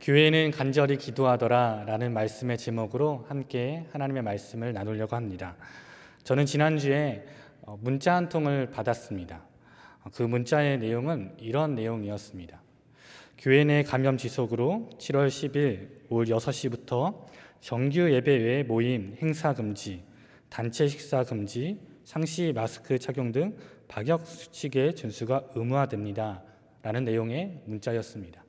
교회는 간절히 기도하더라 라는 말씀의 제목으로 함께 하나님의 말씀을 나누려고 합니다. 저는 지난주에 문자 한 통을 받았습니다. 그 문자의 내용은 이런 내용이었습니다. 교회 내 감염 지속으로 7월 10일 오후 6시부터 정규 예배 외 모임 행사 금지, 단체 식사 금지, 상시 마스크 착용 등 방역 수칙의 준수가 의무화됩니다 라는 내용의 문자였습니다.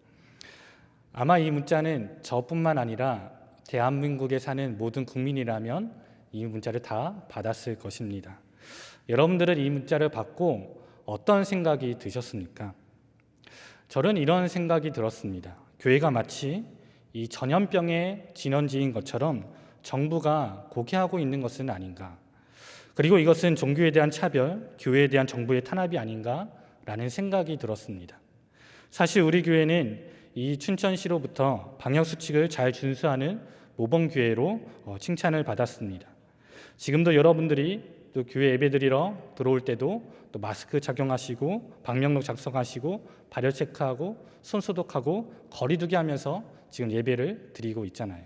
아마 이 문자는 저뿐만 아니라 대한민국에 사는 모든 국민이라면 이 문자를 다 받았을 것입니다. 여러분들은 이 문자를 받고 어떤 생각이 드셨습니까? 저는 이런 생각이 들었습니다. 교회가 마치 이 전염병의 진원지인 것처럼 정부가 고개하고 있는 것은 아닌가. 그리고 이것은 종교에 대한 차별, 교회에 대한 정부의 탄압이 아닌가라는 생각이 들었습니다. 사실 우리 교회는 이 춘천시로부터 방역수칙을 잘 준수하는 모범교회로 칭찬을 받았습니다. 지금도 여러분들이 또 교회 예배드리러 들어올 때도 또 마스크 착용하시고 방명록 작성하시고 발열 체크하고 손 소독하고 거리두기 하면서 지금 예배를 드리고 있잖아요.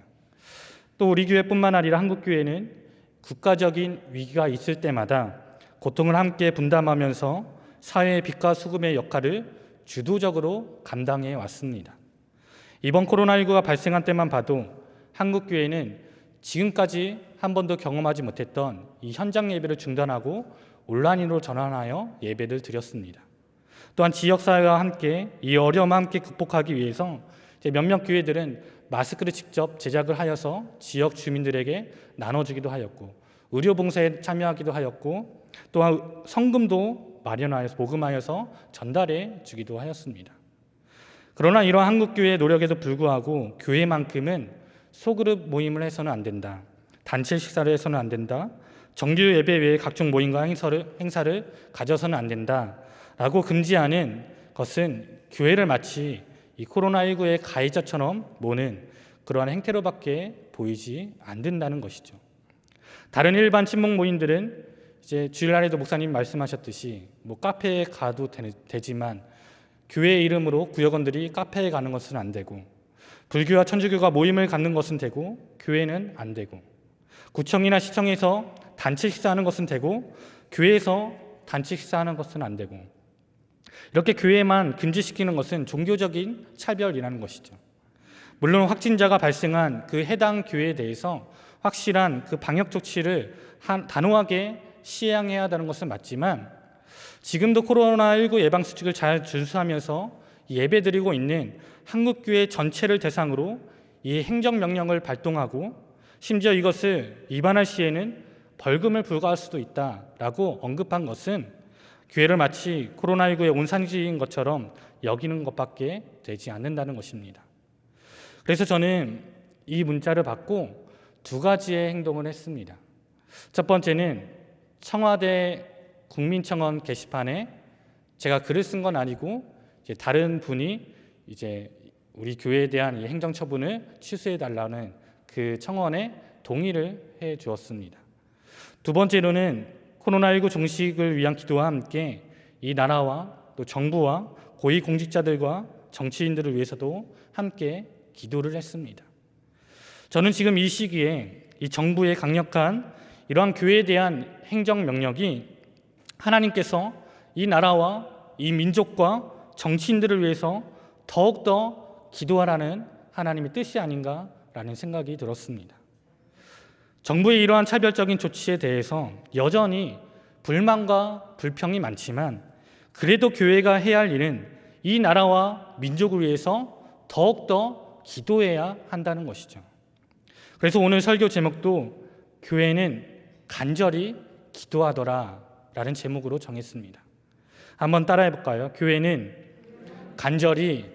또 우리 교회뿐만 아니라 한국교회는 국가적인 위기가 있을 때마다 고통을 함께 분담하면서 사회의 빛과 수금의 역할을 주도적으로 감당해 왔습니다. 이번 코로나19가 발생한 때만 봐도 한국교회는 지금까지 한 번도 경험하지 못했던 이 현장 예배를 중단하고 온라인으로 전환하여 예배를 드렸습니다. 또한 지역사회와 함께 이 어려움을 함께 극복하기 위해서 몇몇 교회들은 마스크를 직접 제작을 하여서 지역 주민들에게 나눠주기도 하였고 의료봉사에 참여하기도 하였고 또한 성금도 마련하여서 모금하여서 전달해 주기도 하였습니다. 그러나 이러한 한국교회의 노력에도 불구하고 교회만큼은 소그룹 모임을 해서는 안 된다. 단체 식사를 해서는 안 된다. 정규 예배 외에 각종 모임과 행사를 가져서는 안 된다. 라고 금지하는 것은 교회를 마치 이 코로나19의 가해자처럼 모는 그러한 행태로밖에 보이지 않는다는 것이죠. 다른 일반 친목 모임들은 이제 주일날에도 목사님 말씀하셨듯이 카페에 가도 되지만 교회 이름으로 구역원들이 카페에 가는 것은 안 되고 불교와 천주교가 모임을 갖는 것은 되고 교회는 안 되고 구청이나 시청에서 단체 식사하는 것은 되고 교회에서 단체 식사하는 것은 안 되고 이렇게 교회만 금지시키는 것은 종교적인 차별이라는 것이죠. 물론 확진자가 발생한 그 해당 교회에 대해서 확실한 그 방역 조치를 단호하게 시행해야 하는 것은 맞지만 지금도 코로나19 예방수칙을 잘 준수하면서 예배드리고 있는 한국교회 전체를 대상으로 이 행정명령을 발동하고 심지어 이것을 위반할 시에는 벌금을 부과할 수도 있다라고 언급한 것은 교회를 마치 코로나19의 온상지인 것처럼 여기는 것밖에 되지 않는다는 것입니다. 그래서 저는 이 문자를 받고 두 가지의 행동을 했습니다. 첫 번째는 청와대 국민청원 게시판에 제가 글을 쓴 건 아니고 이제 다른 분이 이제 우리 교회에 대한 이 행정처분을 취소해달라는 그 청원에 동의를 해 주었습니다. 두 번째로는 코로나19 종식을 위한 기도와 함께 이 나라와 또 정부와 고위공직자들과 정치인들을 위해서도 함께 기도를 했습니다. 저는 지금 이 시기에 이 정부의 강력한 이러한 교회에 대한 행정명령이 하나님께서 이 나라와 이 민족과 정치인들을 위해서 더욱더 기도하라는 하나님의 뜻이 아닌가라는 생각이 들었습니다. 정부의 이러한 차별적인 조치에 대해서 여전히 불만과 불평이 많지만 그래도 교회가 해야 할 일은 이 나라와 민족을 위해서 더욱더 기도해야 한다는 것이죠. 그래서 오늘 설교 제목도 교회는 간절히 기도하더라 라는 제목으로 정했습니다. 한번 따라해 볼까요? 교회는 간절히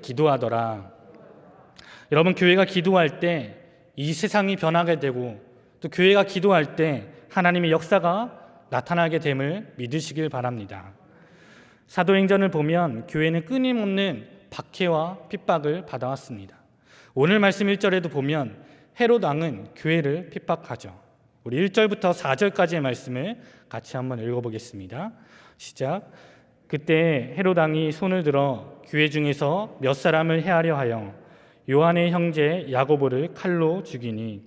기도하더라. 여러분, 교회가 기도할 때 이 세상이 변하게 되고 또 교회가 기도할 때 하나님의 역사가 나타나게 됨을 믿으시길 바랍니다. 사도행전을 보면 교회는 끊임없는 박해와 핍박을 받아왔습니다. 오늘 말씀 1절에도 보면 헤롯 왕은 교회를 핍박하죠. 우리 1절부터 4절까지의 말씀을 같이 한번 읽어보겠습니다. 시작. 그때 헤롯 왕이 손을 들어 교회 중에서 몇 사람을 해하려 하여 요한의 형제 야고보를 칼로 죽이니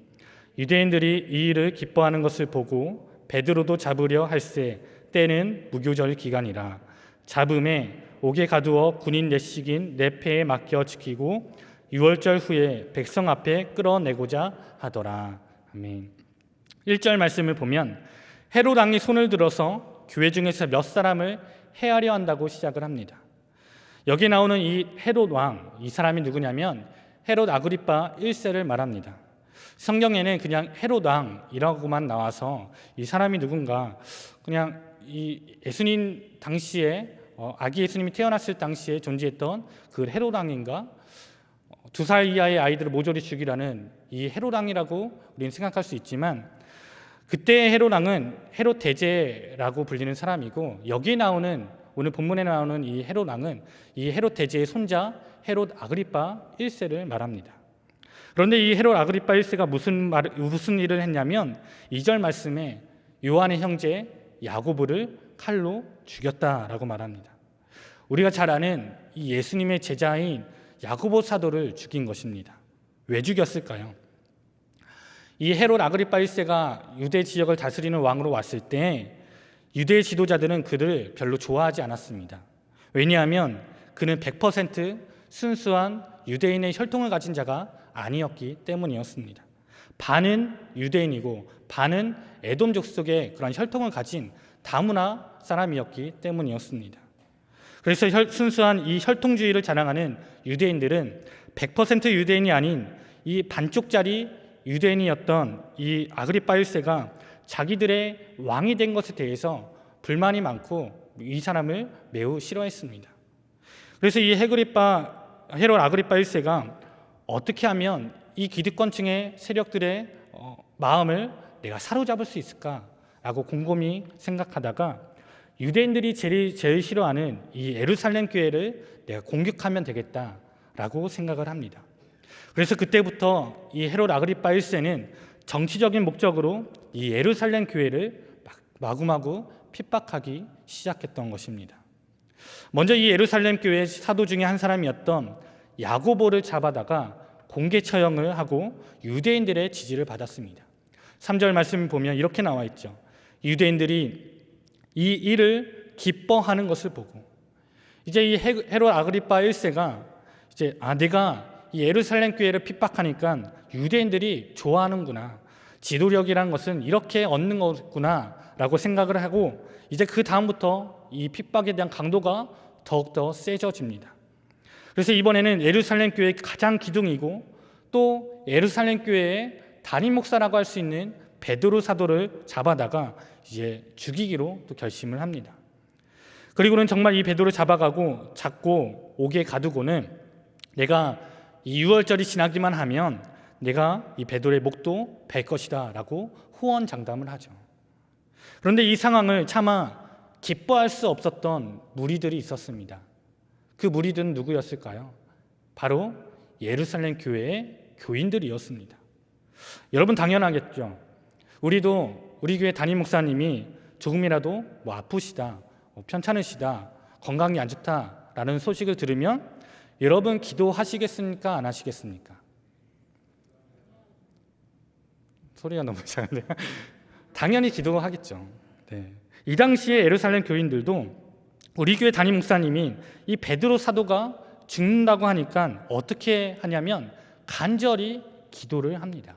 유대인들이 이 일을 기뻐하는 것을 보고 베드로도 잡으려 할세 때는 무교절 기간이라 잡음에 옥에 가두어 군인 내식인 내패에 맡겨 지키고 6월절 후에 백성 앞에 끌어내고자 하더라. 아멘. 1절 말씀을 보면 헤롯 왕이 손을 들어서 교회 중에서 몇 사람을 해하려 한다고 시작을 합니다. 여기 나오는 이 헤롯 왕, 이 사람이 누구냐면 헤롯 아그리파 1세를 말합니다. 성경에는 그냥 헤롯 왕이라고만 나와서 이 사람이 누군가 그냥 이 예수님 당시에 아기 예수님이 태어났을 당시에 존재했던 그 헤롯 왕인가 2살 이하의 아이들을 모조리 죽이라는 이 헤롯 왕이라고 우리는 생각할 수 있지만 그때의 헤롯 왕은 헤롯 대제라고 불리는 사람이고 여기 나오는 오늘 본문에 나오는 이 헤롯 왕은 이 헤롯 대제의 손자 헤롯 아그리파 1세를 말합니다. 그런데 이 헤롯 아그리파 1세가 무슨 일을 했냐면 2절 말씀에 요한의 형제 야고보를 칼로 죽였다라고 말합니다. 우리가 잘 아는 이 예수님의 제자인 야고보 사도를 죽인 것입니다. 왜 죽였을까요? 이 헤롯 아그리파 1세가 유대 지역을 다스리는 왕으로 왔을 때 유대 지도자들은 그를 별로 좋아하지 않았습니다. 왜냐하면 그는 100% 순수한 유대인의 혈통을 가진 자가 아니었기 때문이었습니다. 반은 유대인이고 반은 에돔 족속의 그런 혈통을 가진 다문화 사람이었기 때문이었습니다. 그래서 순수한 이 혈통주의를 자랑하는 유대인들은 100% 유대인이 아닌 이 반쪽짜리 유대인이었던 이 아그리파 1세가 자기들의 왕이 된 것에 대해서 불만이 많고 이 사람을 매우 싫어했습니다. 그래서 이 헤롯 아그리파 1세가 어떻게 하면 이 기득권층의 세력들의 마음을 내가 사로잡을 수 있을까라고 곰곰이 생각하다가 유대인들이 제일 싫어하는 이 예루살렘 교회를 내가 공격하면 되겠다라고 생각을 합니다. 그래서 그때부터 이 헤롯 아그리파 1세는 정치적인 목적으로 이 예루살렘 교회를 마구마구 핍박하기 시작했던 것입니다. 먼저 이 예루살렘 교회 사도 중에 한 사람이었던 야고보를 잡아다가 공개 처형을 하고 유대인들의 지지를 받았습니다. 3절 말씀을 보면 이렇게 나와 있죠. 유대인들이 이 일을 기뻐하는 것을 보고 이제 이 헤롯 아그리파 1세가 이제 내가 이 예루살렘 교회를 핍박하니까 유대인들이 좋아하는구나. 지도력이란 것은 이렇게 얻는 거구나라고 생각을 하고 이제 그 다음부터 이 핍박에 대한 강도가 더욱더 세져집니다. 그래서 이번에는 예루살렘 교회의 가장 기둥이고 또 예루살렘 교회의 담임 목사라고 할 수 있는 베드로 사도를 잡아다가 이제 죽이기로 또 결심을 합니다. 그리고는 정말 이 베드로를 잡고 옥에 가두고는 내가 이 6월절이 지나기만 하면 내가 이 베드로의 목도 벨 것이다 라고 호언장담을 하죠. 그런데 이 상황을 차마 기뻐할 수 없었던 무리들이 있었습니다. 그 무리들은 누구였을까요? 바로 예루살렘 교회의 교인들이었습니다. 여러분 당연하겠죠. 우리도 우리 교회 담임 목사님이 조금이라도 아프시다, 편찮으시다, 건강이 안 좋다라는 소식을 들으면 여러분 기도하시겠습니까? 안 하시겠습니까? 소리가 너무 작은데요. 당연히 기도하겠죠. 네. 이 당시에 예루살렘 교인들도 우리 교회 담임 목사님이 이 베드로 사도가 죽는다고 하니까 어떻게 하냐면 간절히 기도를 합니다.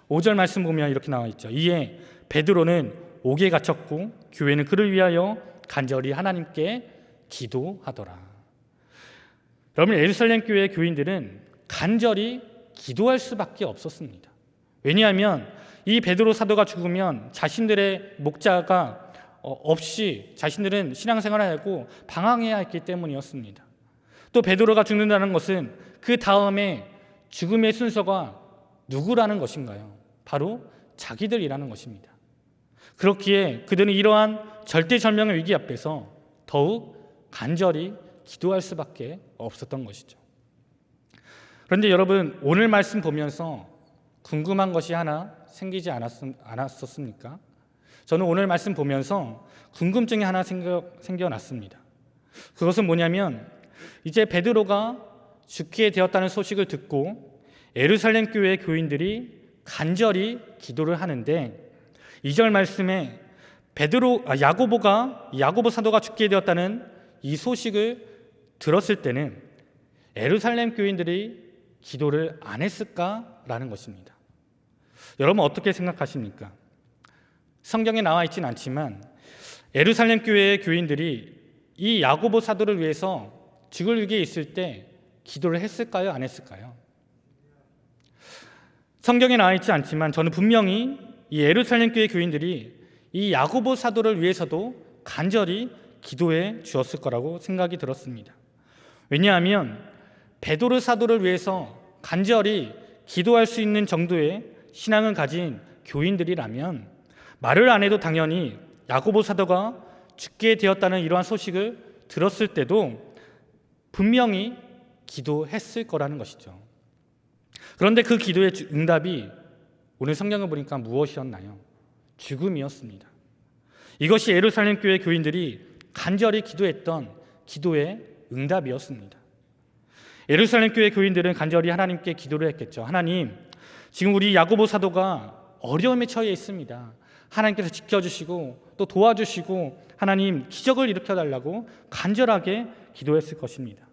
5절 말씀 보면 이렇게 나와 있죠. 이에 베드로는 옥에 갇혔고 교회는 그를 위하여 간절히 하나님께 기도하더라. 여러분 예루살렘 교회 교인들은 간절히 기도할 수밖에 없었습니다. 왜냐하면 이 베드로 사도가 죽으면 자신들의 목자가 없이 자신들은 신앙생활을 하고 방황해야 했기 때문이었습니다. 또 베드로가 죽는다는 것은 그 다음에 죽음의 순서가 누구라는 것인가요? 바로 자기들이라는 것입니다. 그렇기에 그들은 이러한 절대절명의 위기 앞에서 더욱 간절히 기도할 수밖에 없었던 것이죠. 그런데 여러분 오늘 말씀 보면서 궁금한 것이 하나 생기지 않았었습니까? 저는 오늘 말씀 보면서 궁금증이 하나 생겨났습니다. 그것은 뭐냐면 이제 베드로가 죽게 되었다는 소식을 듣고 예루살렘 교회 교인들이 간절히 기도를 하는데 2절 말씀에 야고보 사도가 죽게 되었다는 이 소식을 들었을 때는 예루살렘 교인들이 기도를 안 했을까라는 것입니다. 여러분 어떻게 생각하십니까? 성경에 나와 있지는 않지만 예루살렘 교회의 교인들이 이 야고보 사도를 위해서 죽을 위기에 있을 때 기도를 했을까요? 안 했을까요? 성경에 나와 있지 않지만 저는 분명히 이 예루살렘 교회 교인들이 이 야고보 사도를 위해서도 간절히 기도해 주었을 거라고 생각이 들었습니다. 왜냐하면 베드로 사도를 위해서 간절히 기도할 수 있는 정도의 신앙을 가진 교인들이라면 말을 안 해도 당연히 야고보 사도가 죽게 되었다는 이러한 소식을 들었을 때도 분명히 기도했을 거라는 것이죠. 그런데 그 기도의 응답이 오늘 성경을 보니까 무엇이었나요? 죽음이었습니다. 이것이 예루살렘 교회 교인들이 간절히 기도했던 기도의 응답이었습니다. 예루살렘 교회 교인들은 간절히 하나님께 기도를 했겠죠. 하나님, 지금 우리 야고보 사도가 어려움에 처해 있습니다. 하나님께서 지켜주시고 또 도와주시고 하나님 기적을 일으켜달라고 간절하게 기도했을 것입니다.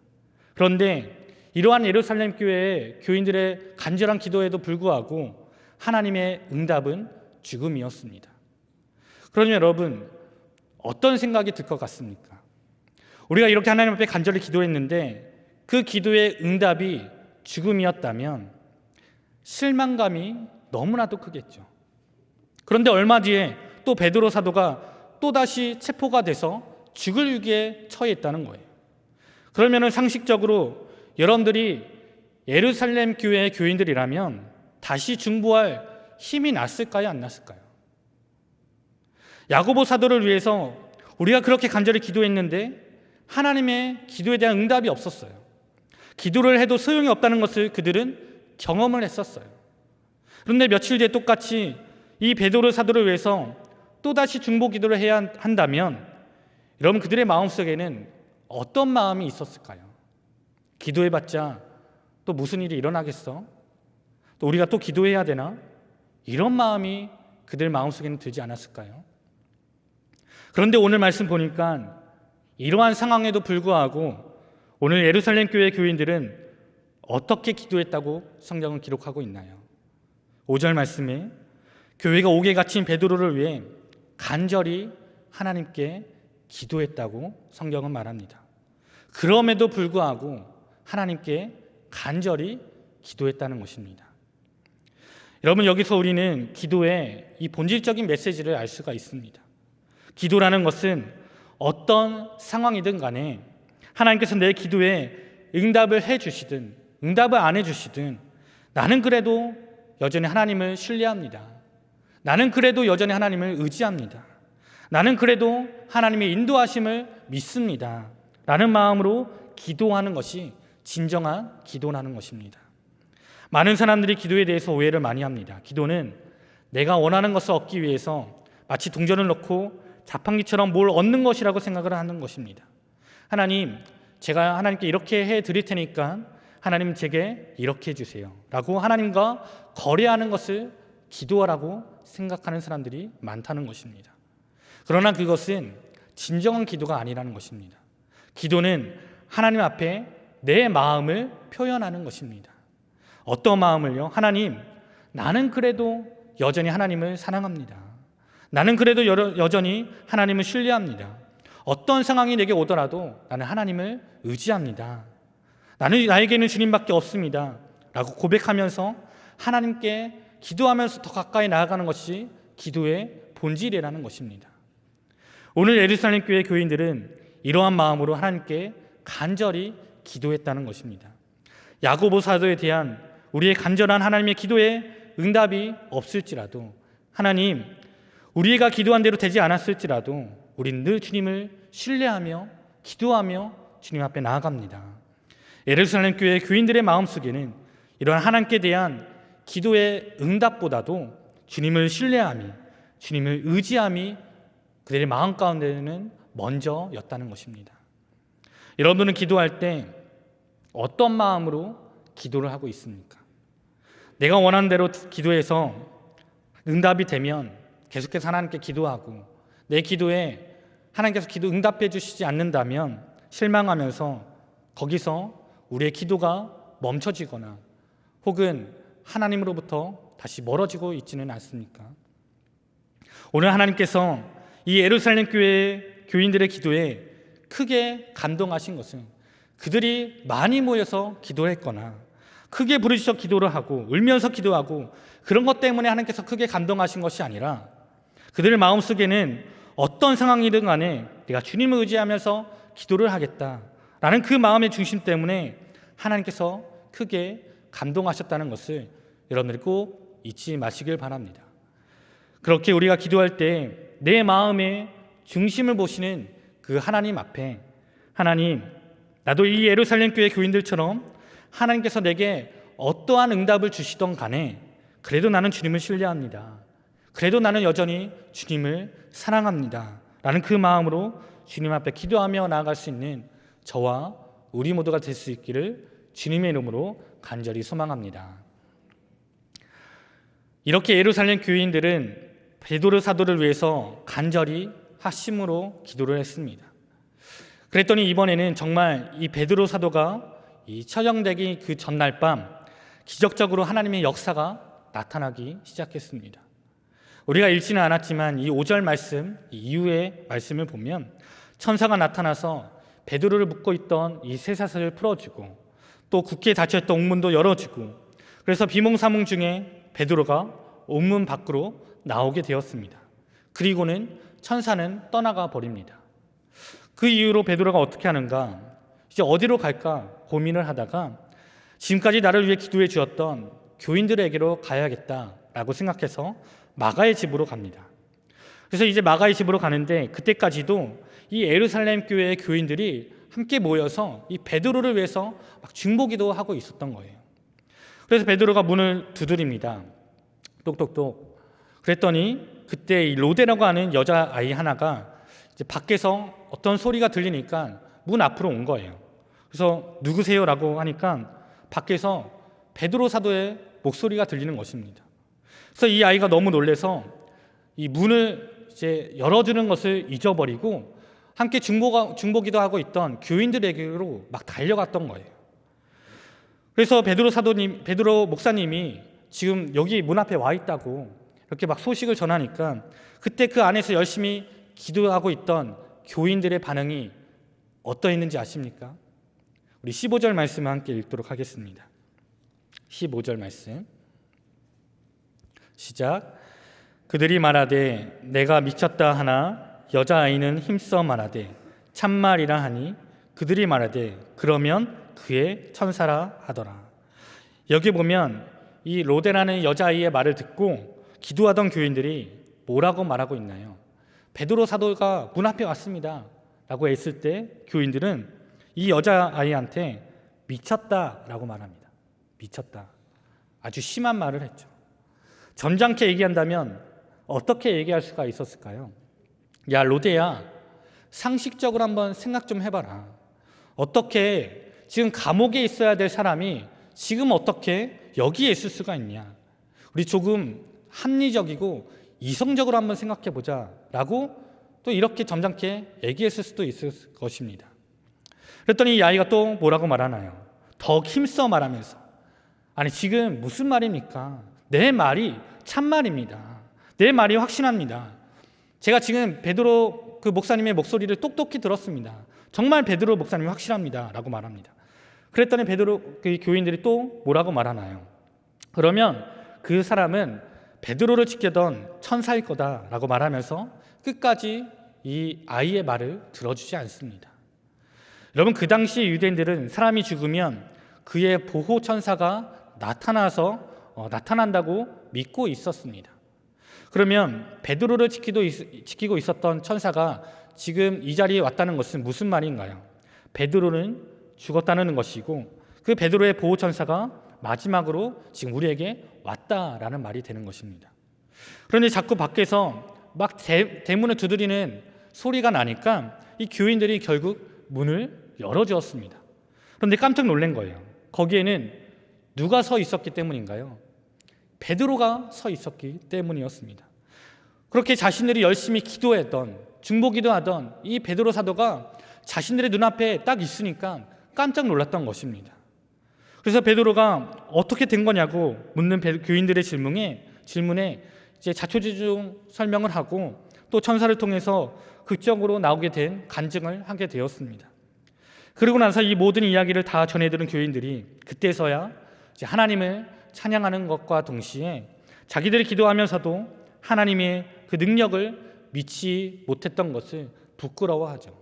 그런데 이러한 예루살렘 교회의 교인들의 간절한 기도에도 불구하고 하나님의 응답은 죽음이었습니다. 그러면 여러분 어떤 생각이 들 것 같습니까? 우리가 이렇게 하나님 앞에 간절히 기도했는데 그 기도의 응답이 죽음이었다면 실망감이 너무나도 크겠죠. 그런데 얼마 뒤에 또 베드로 사도가 또다시 체포가 돼서 죽을 위기에 처해 있다는 거예요. 그러면 상식적으로 여러분들이 예루살렘 교회의 교인들이라면 다시 중보할 힘이 났을까요? 안 났을까요? 야고보 사도를 위해서 우리가 그렇게 간절히 기도했는데 하나님의 기도에 대한 응답이 없었어요. 기도를 해도 소용이 없다는 것을 그들은 경험을 했었어요. 그런데 며칠 뒤에 똑같이 이 베드로 사도를 위해서 또다시 중보 기도를 해야 한다면 여러분 그들의 마음속에는 어떤 마음이 있었을까요? 기도해봤자 또 무슨 일이 일어나겠어? 또 우리가 또 기도해야 되나? 이런 마음이 그들 마음속에는 들지 않았을까요? 그런데 오늘 말씀 보니까 이러한 상황에도 불구하고 오늘 예루살렘 교회 교인들은 어떻게 기도했다고 성경은 기록하고 있나요? 5절 말씀에 교회가 옥에 갇힌 베드로를 위해 간절히 하나님께 기도했다고 성경은 말합니다. 그럼에도 불구하고 하나님께 간절히 기도했다는 것입니다. 여러분 여기서 우리는 기도의 이 본질적인 메시지를 알 수가 있습니다. 기도라는 것은 어떤 상황이든 간에 하나님께서 내 기도에 응답을 해주시든 응답을 안 해주시든 나는 그래도 여전히 하나님을 신뢰합니다. 나는 그래도 여전히 하나님을 의지합니다. 나는 그래도 하나님의 인도하심을 믿습니다. 라는 마음으로 기도하는 것이 진정한 기도라는 것입니다. 많은 사람들이 기도에 대해서 오해를 많이 합니다. 기도는 내가 원하는 것을 얻기 위해서 마치 동전을 넣고 자판기처럼 뭘 얻는 것이라고 생각을 하는 것입니다. 하나님, 제가 하나님께 이렇게 해드릴 테니까 하나님 제게 이렇게 해주세요 라고 하나님과 거래하는 것을 기도하라고 생각하는 사람들이 많다는 것입니다. 그러나 그것은 진정한 기도가 아니라는 것입니다. 기도는 하나님 앞에 내 마음을 표현하는 것입니다. 어떤 마음을요? 하나님, 나는 그래도 여전히 하나님을 사랑합니다. 나는 그래도 여전히 하나님을 신뢰합니다. 어떤 상황이 내게 오더라도 나는 하나님을 의지합니다. 나에게는 주님밖에 없습니다. 라고 고백하면서 하나님께 기도하면서 더 가까이 나아가는 것이 기도의 본질이라는 것입니다. 오늘 예루살렘 교회 교인들은 이러한 마음으로 하나님께 간절히 기도했다는 것입니다. 야고보 사도에 대한 우리의 간절한 하나님의 기도에 응답이 없을지라도 하나님, 우리가 기도한 대로 되지 않았을지라도 우리는 늘 주님을 신뢰하며 기도하며 주님 앞에 나아갑니다. 예루살렘 교회 교인들의 마음속에는 이러한 하나님께 대한 기도의 응답보다도 주님을 신뢰함이, 주님을 의지함이 그들의 마음 가운데는 먼저였다는 것입니다. 여러분은 기도할 때 어떤 마음으로 기도를 하고 있습니까? 내가 원하는 대로 기도해서 응답이 되면 계속해서 하나님께 기도하고, 내 기도에 하나님께서 기도 응답해 주시지 않는다면 실망하면서 거기서 우리의 기도가 멈춰지거나 혹은 하나님으로부터 다시 멀어지고 있지는 않습니까? 오늘 하나님께서 이 예루살렘 교회 교인들의 기도에 크게 감동하신 것은 그들이 많이 모여서 기도했거나 크게 부르짖어 기도를 하고 울면서 기도하고 그런 것 때문에 하나님께서 크게 감동하신 것이 아니라, 그들의 마음속에는 어떤 상황이든 간에 내가 주님을 의지하면서 기도를 하겠다라는 그 마음의 중심 때문에 하나님께서 크게 감동하셨다는 것을 여러분들이 꼭 잊지 마시길 바랍니다. 그렇게 우리가 기도할 때 내 마음의 중심을 보시는 그 하나님 앞에, 하나님, 나도 이 예루살렘 교회 교인들처럼 하나님께서 내게 어떠한 응답을 주시던 간에 그래도 나는 주님을 신뢰합니다, 그래도 나는 여전히 주님을 사랑합니다 라는 그 마음으로 주님 앞에 기도하며 나아갈 수 있는 저와 우리 모두가 될 수 있기를 주님의 이름으로 간절히 소망합니다. 이렇게 예루살렘 교인들은 베드로 사도를 위해서 간절히 합심으로 기도를 했습니다. 그랬더니 이번에는 정말 이 베드로 사도가 이 처형되기 그 전날 밤 기적적으로 하나님의 역사가 나타나기 시작했습니다. 우리가 읽지는 않았지만 이 5절 말씀, 이 이후의 말씀을 보면 천사가 나타나서 베드로를 묶고 있던 이 쇠사슬을 풀어주고 또 굳게 닫혀있던 옥문도 열어주고, 그래서 비몽사몽 중에 베드로가 옥문 밖으로 나오게 되었습니다. 그리고는 천사는 떠나가 버립니다. 그 이후로 베드로가 어떻게 하는가, 이제 어디로 갈까 고민을 하다가 지금까지 나를 위해 기도해 주었던 교인들에게로 가야겠다라고 생각해서 마가의 집으로 갑니다. 그래서 이제 마가의 집으로 가는데 그때까지도 이 예루살렘 교회의 교인들이 함께 모여서 이 베드로를 위해서 막 중보기도 하고 있었던 거예요. 그래서 베드로가 문을 두드립니다. 똑똑똑. 그랬더니 그때 이 로데라고 하는 여자아이 하나가 이제 밖에서 어떤 소리가 들리니까 문 앞으로 온 거예요. 그래서 누구세요? 라고 하니까 밖에서 베드로 사도의 목소리가 들리는 것입니다. 그래서 이 아이가 너무 놀라서 이 문을 이제 열어주는 것을 잊어버리고 함께 중보기도 하고 있던 교인들에게로 막 달려갔던 거예요. 그래서 베드로 목사님이 지금 여기 문 앞에 와 있다고 이렇게 막 소식을 전하니까 그때 그 안에서 열심히 기도하고 있던 교인들의 반응이 어떠했는지 아십니까? 우리 15절 말씀을 함께 읽도록 하겠습니다. 15절 말씀 시작. 그들이 말하되 내가 미쳤다 하나 여자아이는 힘써 말하되 참말이라 하니 그들이 말하되 그러면 그의 천사라 하더라. 여기 보면 이 로데라는 여자아이의 말을 듣고 기도하던 교인들이 뭐라고 말하고 있나요? 베드로 사도가 문 앞에 왔습니다 라고 했을 때 교인들은 이 여자아이한테 미쳤다라고 말합니다. 미쳤다. 아주 심한 말을 했죠. 점잖게 얘기한다면 어떻게 얘기할 수가 있었을까요? 야 로데야, 상식적으로 한번 생각 좀 해봐라. 어떻게 지금 감옥에 있어야 될 사람이 지금 어떻게 여기에 있을 수가 있냐. 우리 조금 합리적이고 이성적으로 한번 생각해보자 라고 또 이렇게 점잖게 얘기했을 수도 있을 것입니다. 그랬더니 이 아이가 또 뭐라고 말하나요? 더욱 힘써 말하면서 아니 지금 무슨 말입니까? 내 말이 참말입니다. 내 말이 확신합니다. 제가 지금 베드로 그 목사님의 목소리를 똑똑히 들었습니다. 정말 베드로 목사님이 확실합니다 라고 말합니다. 그랬더니 베드로 그 교인들이 또 뭐라고 말하나요? 그러면 그 사람은 베드로를 지키던 천사일 거다라고 말하면서 끝까지 이 아이의 말을 들어주지 않습니다. 여러분, 그 당시 유대인들은 사람이 죽으면 그의 보호 천사가 나타난다고 믿고 있었습니다. 그러면 베드로를 지키고 있었던 천사가 지금 이 자리에 왔다는 것은 무슨 말인가요? 베드로는 죽었다는 것이고 그 베드로의 보호 천사가 마지막으로 지금 우리에게 왔다라는 말이 되는 것입니다. 그런데 자꾸 밖에서 막 대문을 두드리는 소리가 나니까 이 교인들이 결국 문을 열어주었습니다. 그런데 깜짝 놀란 거예요. 거기에는 누가 서 있었기 때문인가요? 베드로가 서 있었기 때문이었습니다. 그렇게 자신들이 열심히 기도했던, 중보기도하던 이 베드로 사도가 자신들의 눈앞에 딱 있으니까 깜짝 놀랐던 것입니다. 그래서 베드로가 어떻게 된 거냐고 묻는 교인들의 질문에 이제 자초지종 설명을 하고 또 천사를 통해서 극적으로 나오게 된 간증을 하게 되었습니다. 그리고 나서 이 모든 이야기를 다 전해들은 교인들이 그때서야 이제 하나님을 찬양하는 것과 동시에 자기들이 기도하면서도 하나님의 그 능력을 믿지 못했던 것을 부끄러워하죠.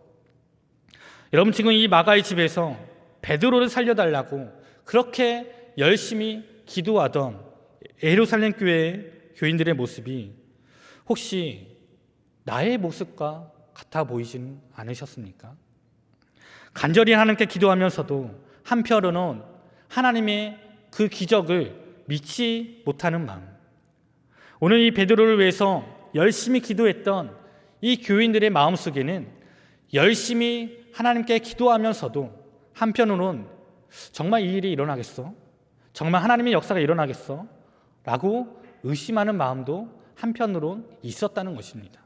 여러분, 지금 이 마가의 집에서 베드로를 살려달라고 그렇게 열심히 기도하던 예루살렘 교회의 교인들의 모습이 혹시 나의 모습과 같아 보이지는 않으셨습니까? 간절히 하나님께 기도하면서도 한편으로는 하나님의 그 기적을 믿지 못하는 마음. 오늘 이 베드로를 위해서 열심히 기도했던 이 교인들의 마음속에는 열심히 하나님께 기도하면서도 한편으로는 정말 이 일이 일어나겠어? 정말 하나님의 역사가 일어나겠어? 라고 의심하는 마음도 한편으로는 있었다는 것입니다.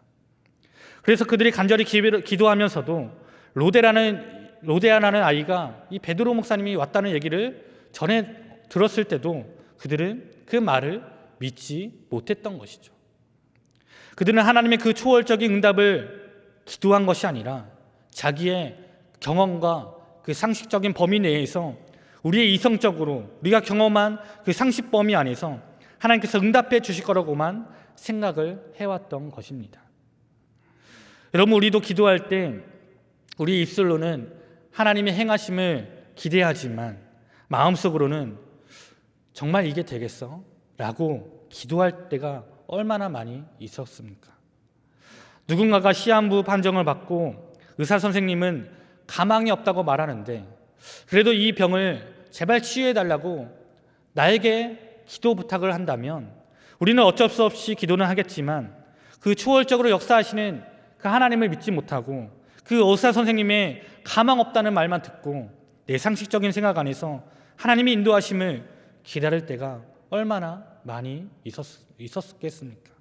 그래서 그들이 간절히 기도하면서도 로데아라는 아이가 이 베드로 목사님이 왔다는 얘기를 전해 들었을 때도 그들은 그 말을 믿지 못했던 것이죠. 그들은 하나님의 그 초월적인 응답을 기도한 것이 아니라 자기의 경험과 그 상식적인 범위 내에서 우리의 이성적으로 우리가 경험한 그 상식 범위 안에서 하나님께서 응답해 주실 거라고만 생각을 해왔던 것입니다. 여러분, 우리도 기도할 때 우리 입술로는 하나님의 행하심을 기대하지만 마음속으로는 정말 이게 되겠어? 라고 기도할 때가 얼마나 많이 있었습니까? 누군가가 시한부 판정을 받고 의사 선생님은 가망이 없다고 말하는데 그래도 이 병을 제발 치유해달라고 나에게 기도 부탁을 한다면 우리는 어쩔 수 없이 기도는 하겠지만 그 초월적으로 역사하시는 그 하나님을 믿지 못하고 그 의사 선생님의 가망 없다는 말만 듣고 내 상식적인 생각 안에서 하나님의 인도하심을 기다릴 때가 얼마나 많이 있었겠습니까?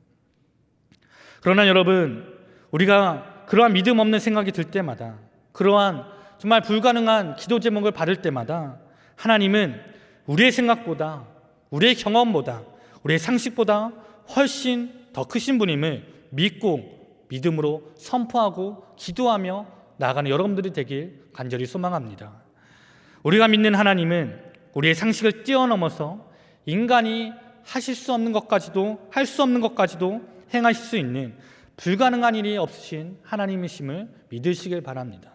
그러나 여러분, 우리가 그러한 믿음 없는 생각이 들 때마다 그러한 정말 불가능한 기도 제목을 받을 때마다 하나님은 우리의 생각보다 우리의 경험보다 우리의 상식보다 훨씬 더 크신 분임을 믿고 믿음으로 선포하고 기도하며 나아가는 여러분들이 되길 간절히 소망합니다. 우리가 믿는 하나님은 우리의 상식을 뛰어넘어서 인간이 하실 수 없는 것까지도 할 수 없는 것까지도 행하실 수 있는 불가능한 일이 없으신 하나님이심을 믿으시길 바랍니다.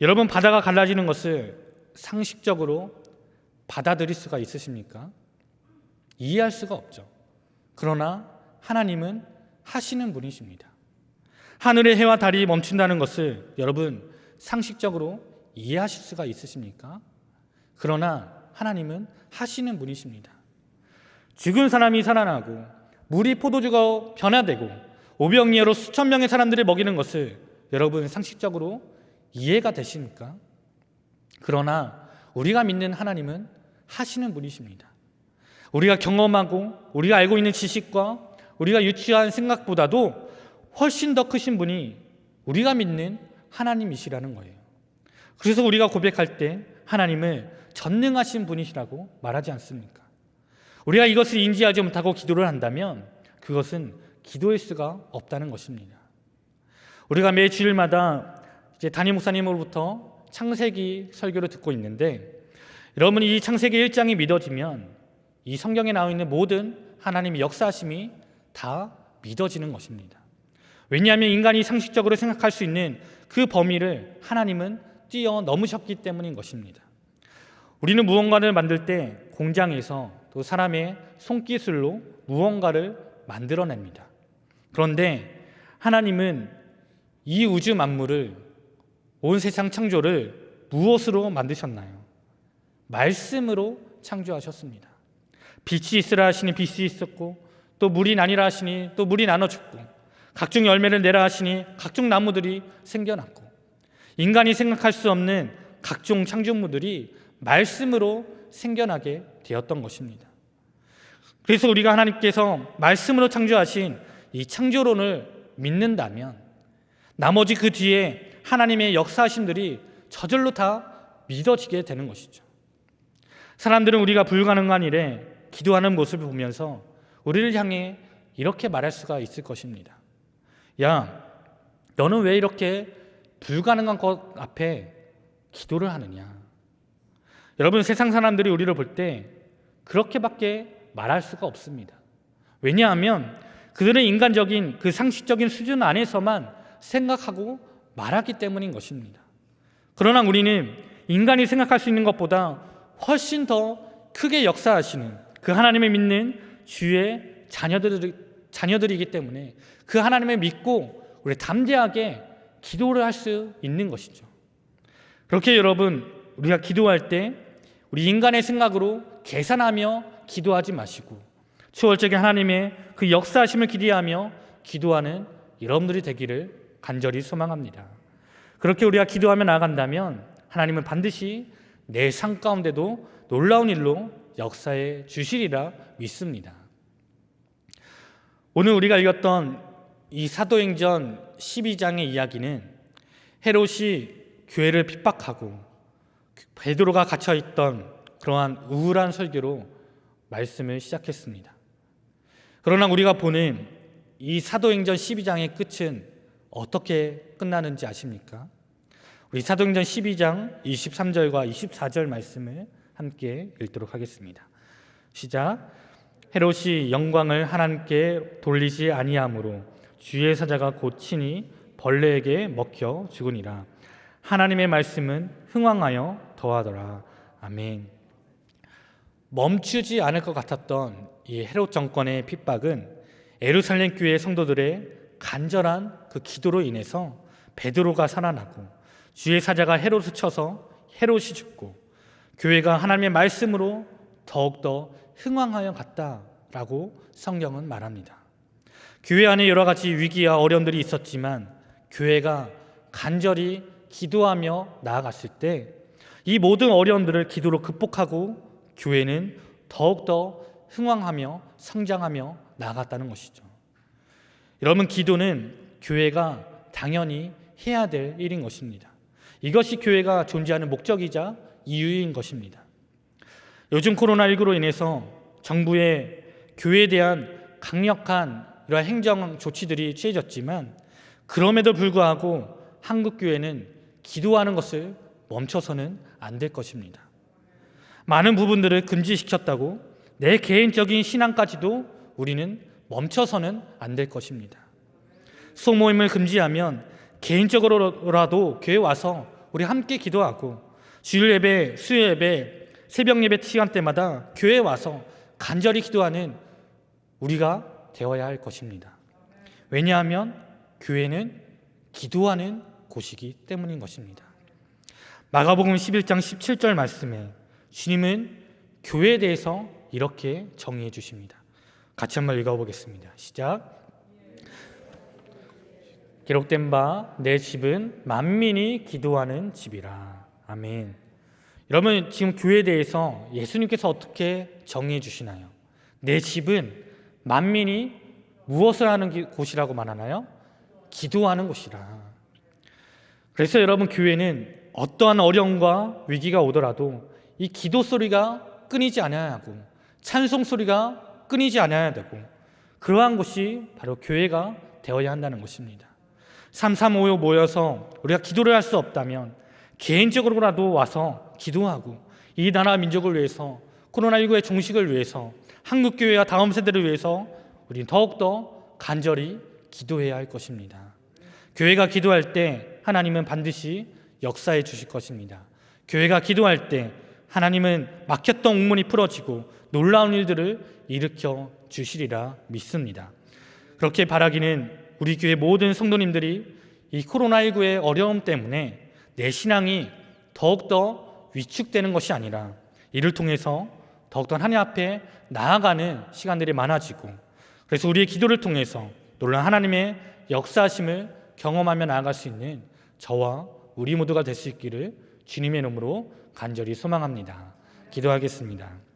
여러분, 바다가 갈라지는 것을 상식적으로 받아들일 수가 있으십니까? 이해할 수가 없죠. 그러나 하나님은 하시는 분이십니다. 하늘의 해와 달이 멈춘다는 것을 여러분 상식적으로 이해하실 수가 있으십니까? 그러나 하나님은 하시는 분이십니다. 죽은 사람이 살아나고 물이 포도주가 변화되고 오병이어로 수천 명의 사람들을 먹이는 것을 여러분 상식적으로 이해가 되십니까? 그러나 우리가 믿는 하나님은 하시는 분이십니다. 우리가 경험하고 우리가 알고 있는 지식과 우리가 유치한 생각보다도 훨씬 더 크신 분이 우리가 믿는 하나님이시라는 거예요. 그래서 우리가 고백할 때 하나님을 전능하신 분이시라고 말하지 않습니까? 우리가 이것을 인지하지 못하고 기도를 한다면 그것은 기도일 수가 없다는 것입니다. 우리가 매 주일마다 이제 담임 목사님으로부터 창세기 설교를 듣고 있는데 여러분이 이 창세기 1장이 믿어지면 이 성경에 나와 있는 모든 하나님의 역사하심이 다 믿어지는 것입니다. 왜냐하면 인간이 상식적으로 생각할 수 있는 그 범위를 하나님은 뛰어넘으셨기 때문인 것입니다. 우리는 무언가를 만들 때 공장에서 또 사람의 손기술로 무언가를 만들어냅니다. 그런데 하나님은 이 우주 만물을, 온 세상 창조를 무엇으로 만드셨나요? 말씀으로 창조하셨습니다. 빛이 있으라 하시니 빛이 있었고 또 물이 나니라 하시니 또 물이 나눠졌고 각종 열매를 내라 하시니 각종 나무들이 생겨났고 인간이 생각할 수 없는 각종 창조물들이 말씀으로 생겨나게 되었던 것입니다. 그래서 우리가 하나님께서 말씀으로 창조하신 이 창조론을 믿는다면 나머지 그 뒤에 하나님의 역사하심들이 저절로 다 믿어지게 되는 것이죠. 사람들은 우리가 불가능한 일에 기도하는 모습을 보면서 우리를 향해 이렇게 말할 수가 있을 것입니다. 야, 너는 왜 이렇게 불가능한 것 앞에 기도를 하느냐? 여러분, 세상 사람들이 우리를 볼 때 그렇게밖에 말할 수가 없습니다. 왜냐하면 그들은 인간적인 그 상식적인 수준 안에서만 생각하고 말하기 때문인 것입니다. 그러나 우리는 인간이 생각할 수 있는 것보다 훨씬 더 크게 역사하시는 그 하나님을 믿는 주의 자녀들이기 때문에 그 하나님을 믿고 우리 담대하게 기도를 할 수 있는 것이죠. 그렇게 여러분, 우리가 기도할 때 우리 인간의 생각으로 계산하며 기도하지 마시고 초월적인 하나님의 그 역사하심을 기대하며 기도하는 여러분들이 되기를 간절히 소망합니다. 그렇게 우리가 기도하며 나아간다면 하나님은 반드시 내 삶 가운데도 놀라운 일로 역사해 주시리라 믿습니다. 오늘 우리가 읽었던 이 사도행전 12장의 이야기는 헤롯이 교회를 핍박하고 베드로가 갇혀있던 그러한 우울한 설교로 말씀을 시작했습니다. 그러나 우리가 보는 이 사도행전 12장의 끝은 어떻게 끝나는지 아십니까? 우리 사도행전 12장 23절과 24절 말씀을 함께 읽도록 하겠습니다. 시작. 헤롯이 영광을 하나님께 돌리지 아니하므로 주의 사자가 곧 친히 벌레에게 먹혀 죽으니라. 하나님의 말씀은 흥왕하여 더하더라. 아멘. 멈추지 않을 것 같았던 이 헤롯 정권의 핍박은 예루살렘 교회 성도들의 간절한 그 기도로 인해서 베드로가 살아나고 주의 사자가 헤롯을 쳐서 헤롯이 죽고 교회가 하나님의 말씀으로 더욱더 흥왕하여 갔다라고 성경은 말합니다. 교회 안에 여러 가지 위기와 어려움들이 있었지만 교회가 간절히 기도하며 나아갔을 때 이 모든 어려움들을 기도로 극복하고 교회는 더욱더 흥왕하며 성장하며 나아갔다는 것이죠. 여러분, 기도는 교회가 당연히 해야 될 일인 것입니다. 이것이 교회가 존재하는 목적이자 이유인 것입니다. 요즘 코로나19로 인해서 정부의 교회에 대한 강력한 이러한 행정 조치들이 취해졌지만 그럼에도 불구하고 한국교회는 기도하는 것을 멈춰서는 안 될 것입니다. 많은 부분들을 금지시켰다고 내 개인적인 신앙까지도 우리는 멈춰서는 안 될 것입니다. 소모임을 금지하면 개인적으로라도 교회 와서 우리 함께 기도하고 주일 예배, 수요 예배, 새벽 예배 시간대마다 교회에 와서 간절히 기도하는 우리가 되어야 할 것입니다. 왜냐하면 교회는 기도하는 곳이기 때문인 것입니다. 마가복음 11장 17절 말씀에 주님은 교회에 대해서 이렇게 정의해 주십니다. 같이 한번 읽어보겠습니다. 시작. 기록된 바 내 집은 만민이 기도하는 집이라. 아멘. 여러분, 지금 교회에 대해서 예수님께서 어떻게 정의해 주시나요? 내 집은 만민이 무엇을 하는 곳이라고 말하나요? 기도하는 곳이라. 그래서 여러분, 교회는 어떠한 어려움과 위기가 오더라도 이 기도 소리가 끊이지 않아야 하고 찬송 소리가 끊이지 않아야 되고 그러한 곳이 바로 교회가 되어야 한다는 것입니다. 3355 모여서 우리가 기도를 할 수 없다면 개인적으로라도 와서 기도하고 이 나라 민족을 위해서 코로나19의 종식을 위해서 한국교회와 다음 세대를 위해서 우리는 더욱더 간절히 기도해야 할 것입니다. 교회가 기도할 때 하나님은 반드시 역사해 주실 것입니다. 교회가 기도할 때 하나님은 막혔던 옥문이 풀어지고 놀라운 일들을 일으켜 주시리라 믿습니다. 그렇게 바라기는 우리 교회 모든 성도님들이 이 코로나19의 어려움 때문에 내 신앙이 더욱더 위축되는 것이 아니라 이를 통해서 더욱더 하나님 앞에 나아가는 시간들이 많아지고 그래서 우리의 기도를 통해서 놀라운 하나님의 역사하심을 경험하며 나아갈 수 있는 저와 우리 모두가 될 수 있기를 주님의 이름으로 간절히 소망합니다. 기도하겠습니다.